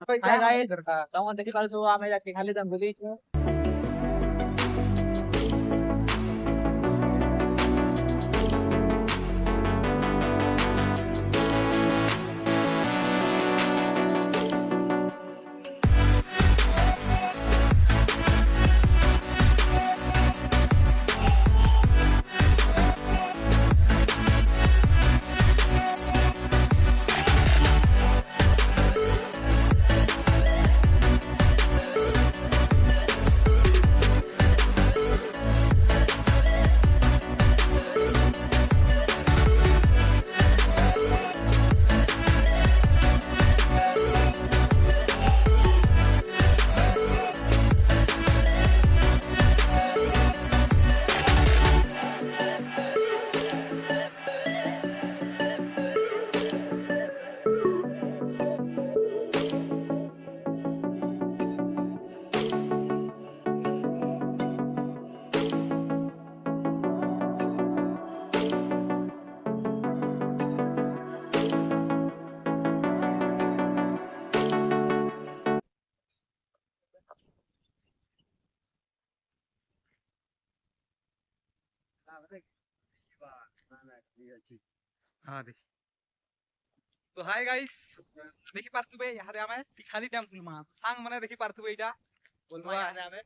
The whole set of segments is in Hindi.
हाय गाइस तम देखि पारुथबो आमे जाके खाली दम भूली छु हाँ देखी तो हाय गाइस देखि पारथुबे यादे आमे तिखाली डैम बुलमा सांग माने देखि पारथुबे एटा बुलमा यादे आमे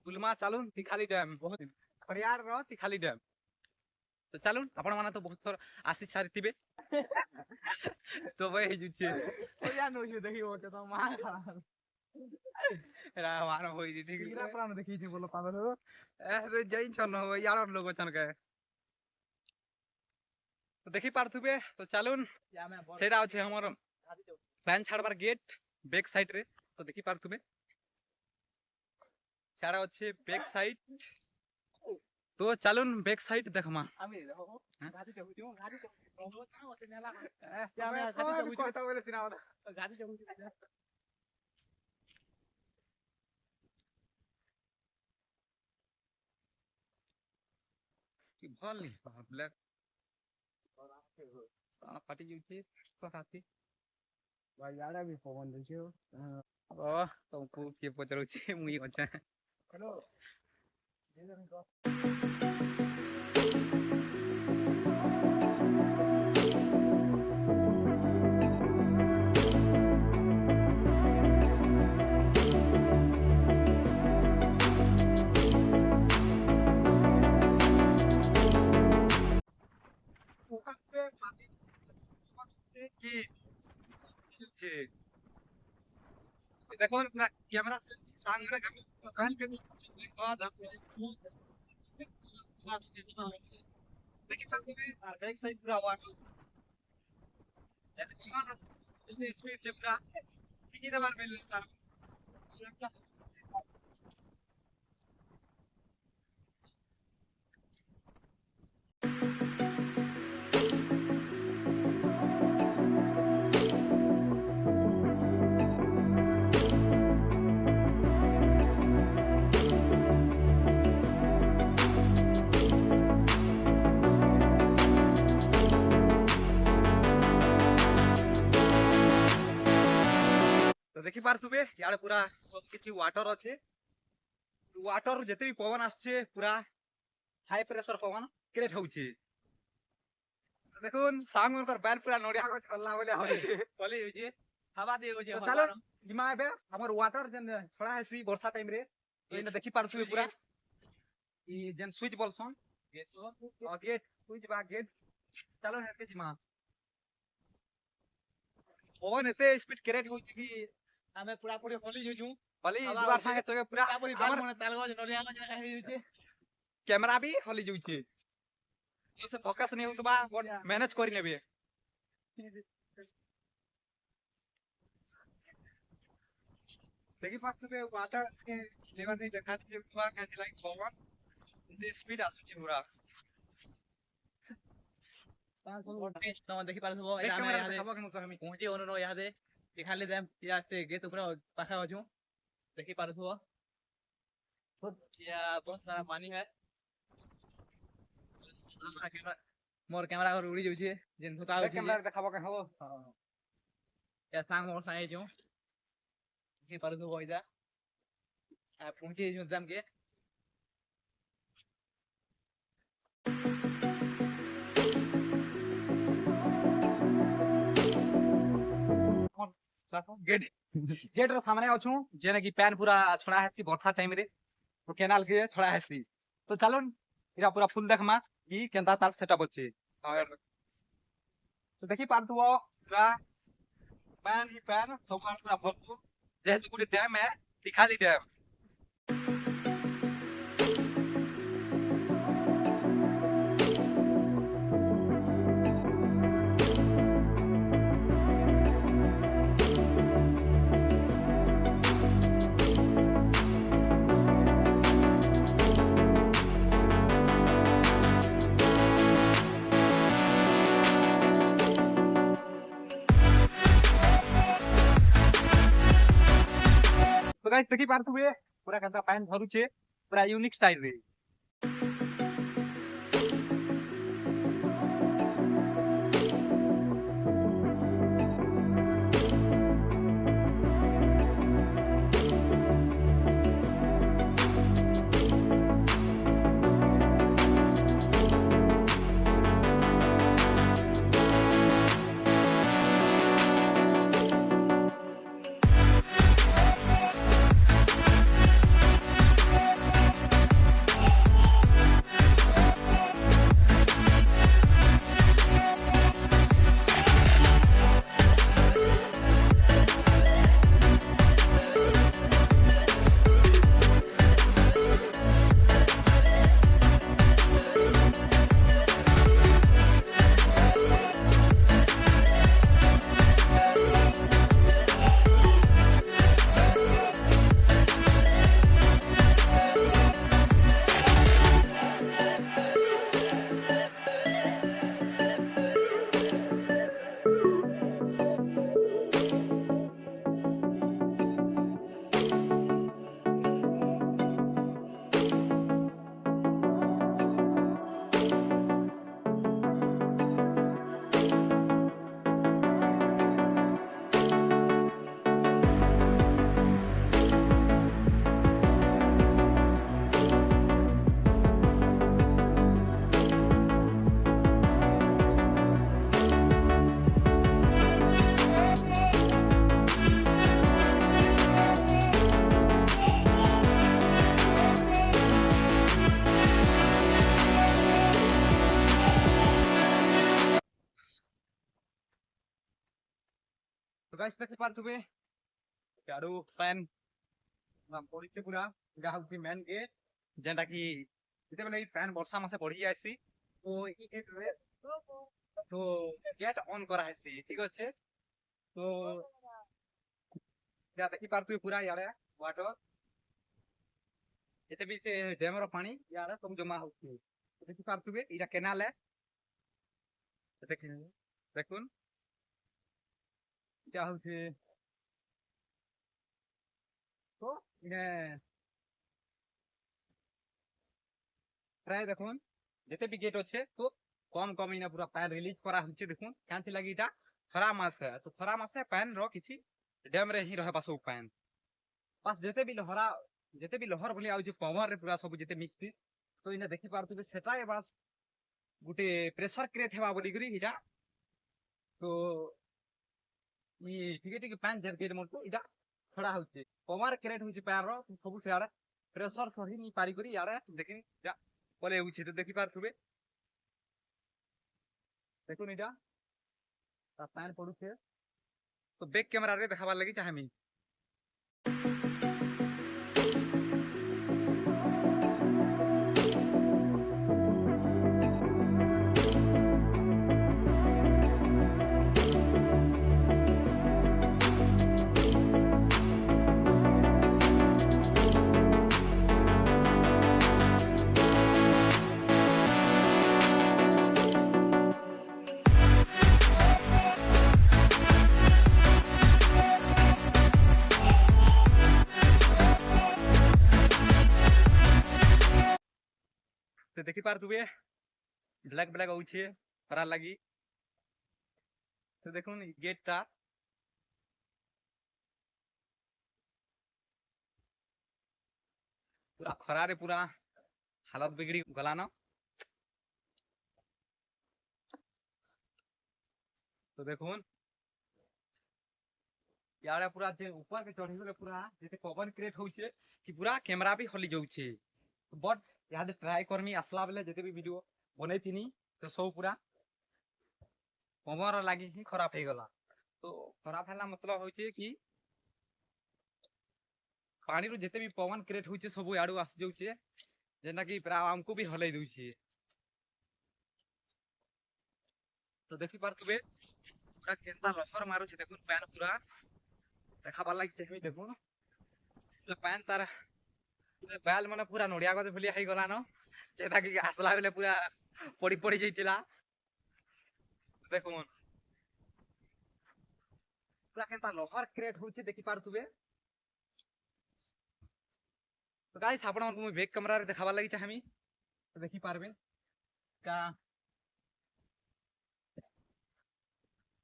बुलमा चालुन तिखाली डैम बहुत खड़ियार रो तिखाली डैम तो चालुन आपण माने तो बहुत थोर आसी सारितिबे तो भाई जुचे ओ या नो यू देखि ओटे तो मा रा मानो होई जी ठीक रा प्राण देखि जी बोलो पागल हो ए जई छन हो यार लोग छन के तो देखि पारथुबे तो चालुन सेटा अछि हमर पैन छाड़बार गेट बैक साइड रे तो देखि पारथुबे छाड़ा अछि बैक साइड तो चालुन बैक साइड देखमा आमी देखो गाड़ी चहुतियो गाड़ी चहुतियो ओते नेला क्या मैं गाड़ी चहुतियो कहता बोले सिना गाड़ी चहुतियो कि भल नी ब्लैक फाटी जाउछि कथाथि भाई याडा भी पवन देखियो ओ तुमको के पचरउछि मुई अच्छा हेलो দেখুন ক্যামেরা সামনে কান কে দেখি बैक साइड पूरा वाटर स्पीड से पूरा कितनी बार मिल लेता तो देखि पारथुबे यार पूरा सब किछि वाटर अछि वाटर जते भी पवन आछे पूरा हाई प्रेशर पवन क्रिएट होउछि देखुन सांग उनकर बैल पूरा नडिया को चलला बोले होली होइछि हवा दे होइछि चलो जिमा बे हमर वाटर जन छोड़ा हैसी वर्षा टाइम रे एने देखि पारथुबे पूरा ई जन स्विच बोलसन गेट स्विच बा गेट चलो हेते जिमा पवन एते स्पीड क्रिएट होइछि कि आमे पूरा पूरी होली जुछु होली दुआर संगे संगे पूरा हमर मने तालगज नडिया को जन होइछि कैमरा भी होली जुछि से फोकस नहीं होतबा मैनेज करि नेबे देखि पाछबे वाटर के लेवल नहीं देखा जे छुआ के लाइक पवन द स्पीड आसुछि पूरा तम देखि पारुथबो आमे यादे पहुंची ओनो यादे खाली दम याते गेट ऊपर पाखा अछु देखि पारुथबो या बहुत सारा पानी है मोर कैमरा और उड़ी जाउछि जेन धोका होछि कैमरा देखाबो के हो या सांग मोर साए छु দেখি পারুথব ইটা পৌঁছে যাম কে गेट गेट रो सामने अछु जेने की पैन पूरा छोड़ा है वर्षा टाइम रे तो केनाल के छोड़ा है तो चलो इरा पूरा फुल देखमा ई केंता तार सेटअप अछि तो देखि पारथुबो पूरा पैन ही पैन सब पूरा भरपूर जेहेतु गुटे डैम है तिखाली डैम तो गाइस देखि पारथुबे पूरा केंता पैन भरुचे पूरा यूनिक स्टाइल रे तो गाइस देखि पारथुबे चारू पैन नाम पड़िছে पूरा गा होची मेन गेट जेंटा की जेते बेले पैन वर्षा मासे बढ़ी आसी तो ई गेट रे तो गेट ऑन करा आसी ठीक আছে तो या देखि पारथुबे पूरा याडे वाटर जेते भी से डैम रो पानी याडे सब जमा होची देखि पारथुबे इरा केनाल है देखिन देखुन क्या होची तो इने प्राय देखुन जेते भी गेट अच्छे तो कम कम इने पूरा पैन रिलीज करा होची देखुन कांति लागि इटा खरा मास है तो खरा मास है पैन रो किछि डैम रे ही रहे पासो पैन पास जेते भी लहर बोली आउची पवन रे पूरा सब जेते मिक्स तो इने देखि पारथुबे सेटा ए बास गुटे प्रेशर क्रिएट हेबा बोली करी इटा तो ई ठीक पैन जेर गेट मोर इटा छड़ा होची पवन क्रिएट होची पैन रो सब से आड़े प्रेशर सही नी पारी करी याडे देखि इटा बोले होची तो देखि पारथुबे देखुन इटा ता पैन पडुचे तो बैक कैमरा रे देखाबार लागि चाहेमी तो देखि पारथुबे ब्लैक ब्लैक होउछे खरा लागि तो देखुन गेट टा पूरा खरारे पूरा हालत बिगड़ी गला न। तो देखुन यार पूरा जे ऊपर के चढ़ी गले पूरा जेते पवन क्रिएट होउछे कि पूरा कैमरा भी हली जाउछे। बट याद ट्राई करमी असला बेले जेते भी वीडियो बनै थिनी तो सब पूरा पवन लागी ही खराब हे गला। तो खराब हैला मतलब होउछे कि पानी रो जेते भी पवन क्रिएट होउछे सब याडू आस जाउछे जेना कि पूरा हमको भी हलै दउछे। तो देखि पारतुबे पूरा केंता लहर मारुछे देखुन पैन पूरा देखा पाला कि देखुन पैन तार बैल माने पूरा नड़िया गज भलिया हे गला न जेता कि आसला बेले पूरा पड़ी पड़ी जइतिला। देखुन पूरा केंता लहर क्रिएट होउछे देखि पारतुबे। तो गाइस आपण मन को बैक कैमरा रे देखाबा लागि चाहमी तो देखि पारबे का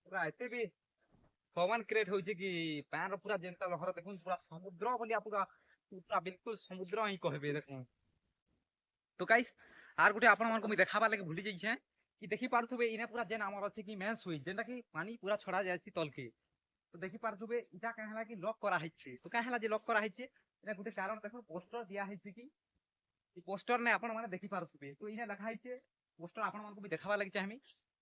पूरा एते भी पवन क्रिएट होउछे कि पैन रो पूरा जेंता लहर देखुन पूरा समुद्र भलिया पूरा पूरा बिल्कुल समुद्र ही कहबे देखुन। तो गाइस आर गुटे आपण मन को मी देखाबा लागि भूली जाई छे कि देखि पारथुबे इने पूरा जेन हमर अछि कि मेन स्विच जेंता कि पानी पूरा छड़ा जायसी तल के। तो देखि पारथुबे इटा कहला कि लॉक करा हिचे। तो कहला जे लॉक करा हिचे इने गुटे कारण देखो पोस्टर दिया हिचे कि ई पोस्टर ने आपण माने देखि पारथुबे। तो इने लिखा हिचे पोस्टर आपण मन को भी देखाबा लागि चाहमी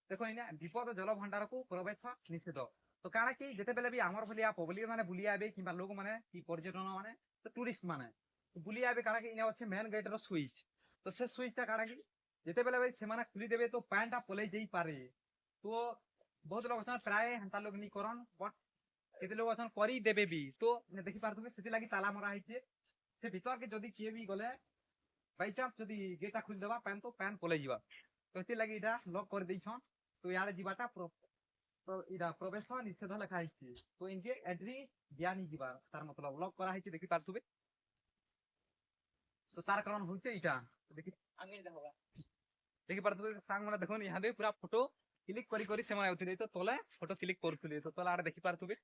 देखो इने विपद जल भंडार को प्रवेश निषेध। तो कारा कि जेते बेले भी हमर भलिया पब्लिक माने बुली आबे किबा लोग माने कि पर्यटन माने तो टूरिस्ट माने तो बुली आबे कारा कि इने अछि मेन गेट रो स्विच। तो से स्विच ता कारा कि जेते बेले भाई से माने खुली देबे तो पैनटा पलै जई पारे। तो बहुत लोग अछन प्राय हंता लोग नी करन बट सेते लोग अछन करी देबे भी। तो देखि पारथुबे सेति लागि ताला मरा हिचे से भीतर के जदी किए भी गले बाय चांस जदी गेटा खुल देबा पैन तो पैन पलै जीवा। तो सेति लागि इटा लॉक कर दै छन। तो यार जीवाटा तो इरा प्रवेश निषेध लिखा हिचे। तो इनके एंट्री दिया नी जीवा तार मतलब लॉक करा हिचे देखि पारथुबे। तो तार कारण होइते इटा देखि आगे देखबा देखि पारथुबे सांग माने देखोन यहां दे पूरा फोटो क्लिक करी करी से माने उठि तो तले फोटो क्लिक करथुले। तो तले आड़े देखि पारथुबे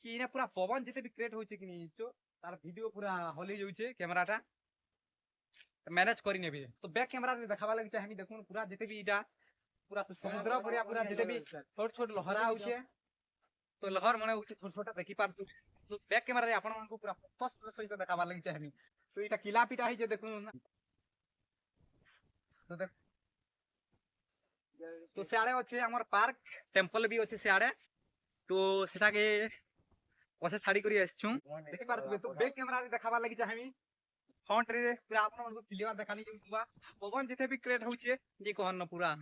कि इने पूरा पवन जेते भी क्रिएट होइचे कि नी तो तार वीडियो पूरा हली जाउछे कैमराटा मैनेज करी नेबे। तो बैक कैमरा रे देखाबा लागि चाहमी देखुन पूरा जेते भी इटा पूरा समुद्र भरिया पूरा जेते भी छोट छोट लहरा होउछे तो लहर माने होउछे छोट छोटा देखि पारथु। तो बैक कैमरा रे आपण मन को पूरा स्पष्ट सहित देखाबा लागि चाहमी। तो इटा किला पिटा हिचे देखुन तो देख तो सियाड़े अच्छे हमर पार्क टेम्पल भी अच्छे सियाड़े। तो सेटा के पछे साड़ी करी आछछु देखि पारथुबे। तो बैक कैमरा रे देखाबा लागि चाहमी फ्रंट रे पूरा आपण मन को क्लियर देखानी जुबा पवन जेते भी क्रिएट होउछे जे कहन न पूरा।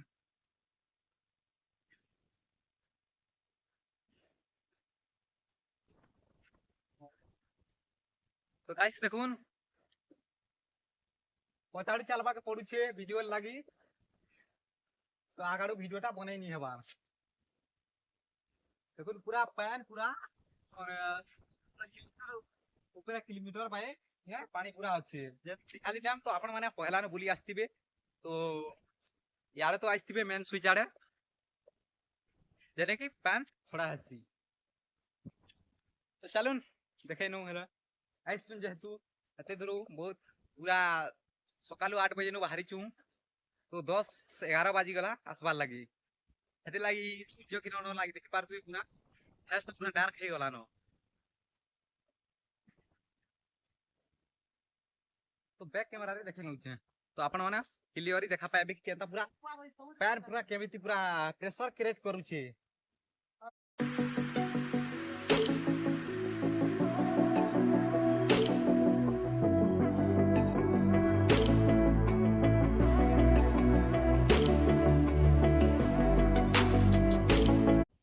तो गाइस देखुन पछाड़ी चलबा के पड़ुछे वीडियो लागि। तो आगाड़ो वीडियोटा बनै नी हेबा देखुन पूरा पैन पूरा और ऊपर किलोमीटर बाय ये पानी पूरा अच्छे जे खाली डैम। तो आपण माने पहला न बुली आस्तिबे तो याडे तो आस्तिबे मेन स्विच आडे जेने कि पैन थोड़ा हसी। तो चलुन देखे नु हेला आइसुन जेतु एते दूर बहुत पूरा सकालु 8 बजे नु बाहरी छु। तो 10-11 बाजी गला आसबार लगी हेते लगी सूर्य किरण लगी देखि पारथुबे पूरा लास्ट पूरा डार्क हे गला न। तो बैक कैमरा रे देखे नउछे तो आपण माने क्लियरली देखा पाबे कि केनता पूरा पैर पूरा केमिति पूरा प्रेशर क्रिएट करूछे।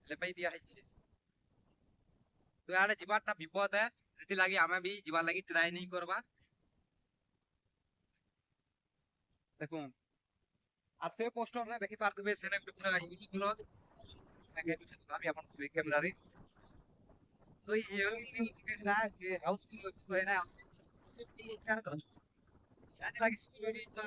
ले दिया है तो यार जीवाटा विपद है सेति लागि आमे भी जीवा लागि ट्राई नहीं करबा। देखो आ से पोस्टर ने देखि पारथुबे सेने पूरा यूज करो आगे अभी अपन बैक कैमरा रे। तो ये ना के हाउस को है ना यानी लागि सिक्योरिटी तो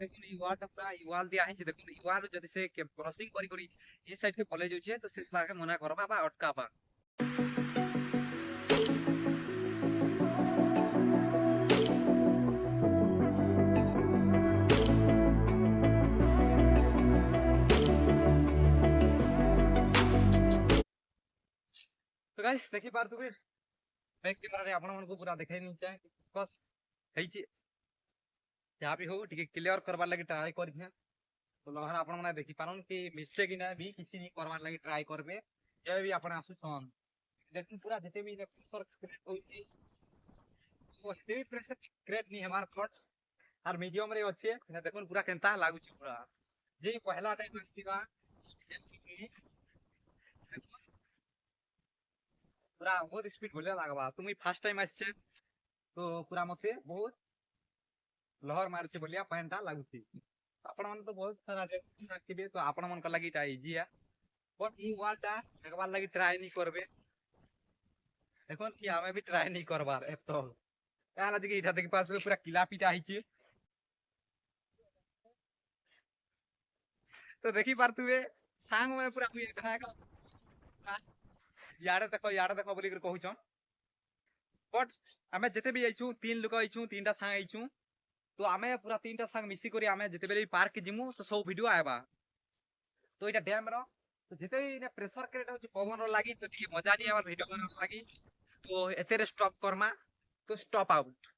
देखुन ई वाट पूरा ई वाल दिया है देखुन ई वाल जदी से क्रॉसिंग करी करी ए साइड के पले जाउछे तो से साके मना करबा बा अटकाबा। गाइस देखि पारथुबे बैक कैमरा रे आपण मन को पूरा देखाई नि चाहे बस हेची जा भी हो ठीक क्लियर करबार लागि ट्राई करबे तो लहर आपण मने देखि पारन कि मिस्टेक ना भी किसी नहीं करबार लागि ट्राई करबे जे भी आपण आसु छन लेकिन पूरा जते भी प्रेशर क्रिएट होची वो हेवी प्रेशर क्रिएट नहीं हमार थॉट और मीडियम रे अच्छे से देखन पूरा केनता लागु छी पूरा जे पहला टाइम आस्तीबा पूरा बहुत स्पीड बोले लागबा तुम फर्स्ट टाइम आछे तो पूरा मते बहुत लहर मारछे बोलिया पॉइंटटा लागुची आपण मन तो बहुत सारा देखिबे तो आपण मन का लागि टा इजी है बट ई वालटा एकबार लागि ट्राई नहीं करबे देखन कि हमें भी ट्राई नहीं करबार एप तो याला जे इटा देखि पास पूरा किला पिटा हिची तो देखि पारतुबे सांग में पूरा हुई कहा याडे देखो बोली कर कहउछन बट हमें जते भी आइछु तीन लोग आइछु तीनटा सांग आइछु तो हमें पूरा तीनटा सांग मिसी करी हमें जते बेले पार्क जिमु तो सब वीडियो आएबा तो इटा डैम रो तो जते ने प्रेशर क्रिएट होची पवन रो लागी तो ठीक मजा नहीं आवर वीडियो बना लागी तो एते रे स्टॉप करमा तो स्टॉप आउट